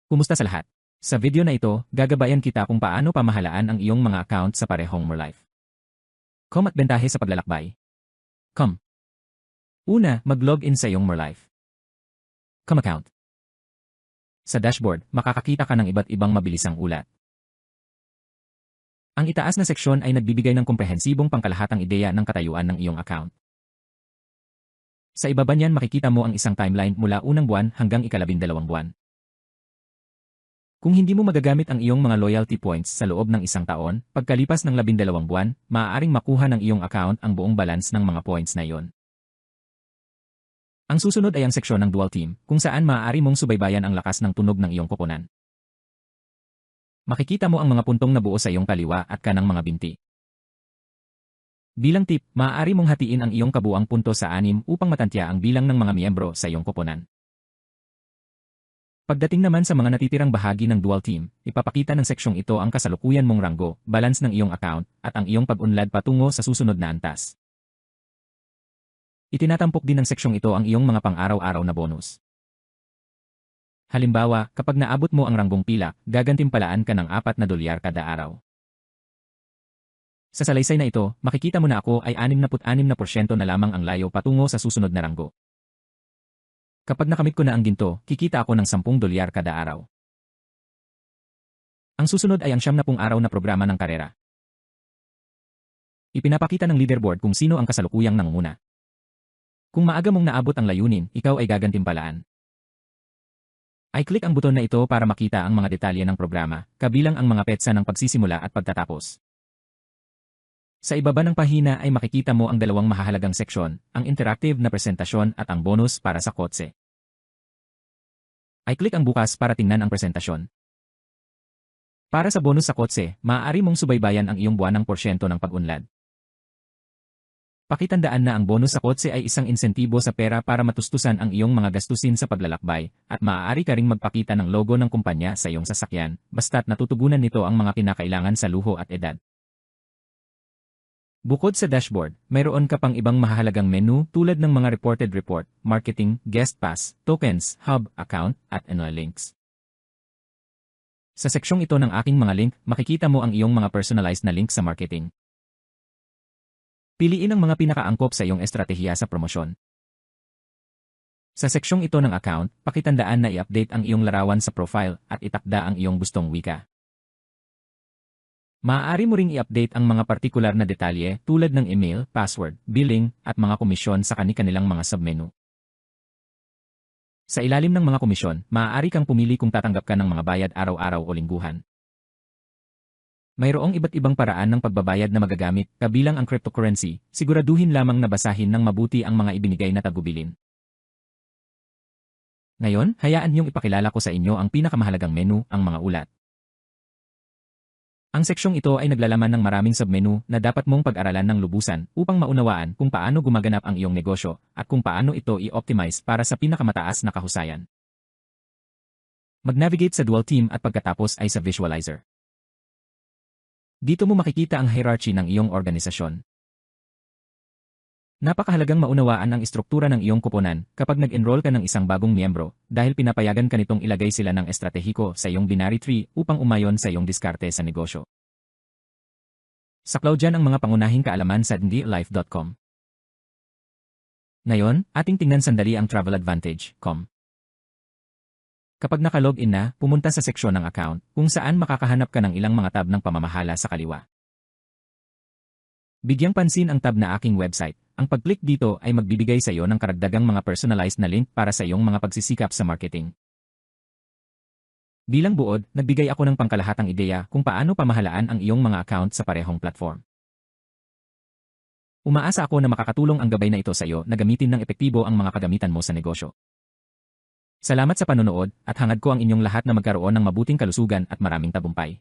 Kumusta sa lahat? Sa video na ito, gagabayan kita kung paano pamahalaan ang iyong mga account sa parehong Merlife. At bentahe sa paglalakbay. Una, mag-login sa iyong Merlife account. Sa dashboard, makakakita ka ng iba't ibang mabilisang ulat. Ang itaas na seksyon ay nagbibigay ng komprehensibong pangkalahatang ideya ng katayuan ng iyong account. Sa ibaba niyan makikita mo ang isang timeline mula unang buwan hanggang ika-12 buwan. Kung hindi mo magagamit ang iyong mga loyalty points sa loob ng isang taon, pagkalipas ng 12 buwan, maaaring makuha ng iyong account ang buong balance ng mga points na iyon. Ang susunod ay ang seksyon ng Dual Team, kung saan maaari mong subaybayan ang lakas ng tunog ng iyong koponan. Makikita mo ang mga puntong nabuo sa iyong kaliwa at kanang mga binti. Bilang tip, maaari mong hatiin ang iyong kabuang punto sa 6 upang matantya ang bilang ng mga miyembro sa iyong koponan. Pagdating naman sa mga natitirang bahagi ng Dual Team, ipapakita ng seksyong ito ang kasalukuyan mong ranggo, balance ng iyong account, at ang iyong pag-unlad patungo sa susunod na antas. Itinatampok din ng seksyong ito ang iyong mga pang-araw-araw na bonus. Halimbawa, kapag naabot mo ang ranggong pilak, gagantimpalaan ka ng $4 kada araw. Sa salaysay na ito, makikita mo na ako ay 66% na lamang ang layo patungo sa susunod na ranggo. Kapag nakamit ko na ang ginto, kikita ako ng $10 kada araw. Ang susunod ay ang 70 araw na programa ng karera. Ipinapakita ng leaderboard kung sino ang kasalukuyang nangunguna. Kung maaga mong naabot ang layunin, ikaw ay gagantimpalaan. I-click ang buton na ito para makita ang mga detalye ng programa, kabilang ang mga petsa ng pagsisimula at pagtatapos. Sa ibaba ng pahina ay makikita mo ang dalawang mahahalagang seksyon, ang interactive na presentasyon at ang bonus para sa kotse. I-click ang bukas para tingnan ang presentasyon. Para sa bonus sa kotse, maaari mong subaybayan ang iyong buwanang porsyento ng pag-unlad. Pakitandaan na ang bonus sa kotse ay isang insentibo sa pera para matustusan ang iyong mga gastusin sa paglalakbay, at maaari ka ring magpakita ng logo ng kumpanya sa iyong sasakyan, basta't natutugunan nito ang mga kinakailangan sa luho at edad. Bukod sa dashboard, mayroon ka pang ibang mahahalagang menu tulad ng mga reported report, marketing, guest pass, tokens, hub, account, at annual links. Sa seksyong ito ng aking mga link, makikita mo ang iyong mga personalized na link sa marketing. Piliin ang mga pinakaangkop sa iyong estratehiya sa promosyon. Sa seksyong ito ng account, pakitandaan na i-update ang iyong larawan sa profile at itakda ang iyong gustong wika. Maaari mo ring i-update ang mga partikular na detalye tulad ng email, password, billing, at mga komisyon sa kani-kanilang mga submenu. Sa ilalim ng mga komisyon, maaari kang pumili kung tatanggap ka ng mga bayad araw-araw o lingguhan. Mayroong iba't ibang paraan ng pagbabayad na magagamit, kabilang ang cryptocurrency, siguraduhin lamang na basahin ng mabuti ang mga ibinigay na tagubilin. Ngayon, hayaan niyong ipakilala ko sa inyo ang pinakamahalagang menu, ang mga ulat. Ang seksyong ito ay naglalaman ng maraming submenu na dapat mong pag-aralan ng lubusan upang maunawaan kung paano gumaganap ang iyong negosyo at kung paano ito i-optimize para sa pinakamataas na kahusayan. Mag-navigate sa Dual Team at pagkatapos ay sa Visualizer. Dito mo makikita ang hierarchy ng iyong organisasyon. Napakahalagang maunawaan ang istruktura ng iyong koponan kapag nag-enroll ka ng isang bagong miyembro dahil pinapayagan ka nitong ilagay sila ng estratehiko sa iyong binary tree upang umayon sa iyong diskarte sa negosyo. Saklaw dyan ang mga pangunahing kaalaman sa ndlife.com. Ngayon, ating tingnan sandali ang Travel Advantage.com. Kapag naka-login na, pumunta sa seksyon ng account kung saan makakahanap ka ng ilang mga tab ng pamamahala sa kaliwa. Bigyang pansin ang tab na aking website. Ang pag-click dito ay magbibigay sa iyo ng karagdagang mga personalized na link para sa iyong mga pagsisikap sa marketing. Bilang buod, nagbigay ako ng pangkalahatang ideya kung paano pamahalaan ang iyong mga account sa parehong platform. Umaasa ako na makakatulong ang gabay na ito sa iyo na gamitin ng epektibo ang mga kagamitan mo sa negosyo. Salamat sa panonood at hangad ko ang inyong lahat na magkaroon ng mabuting kalusugan at maraming tagumpay.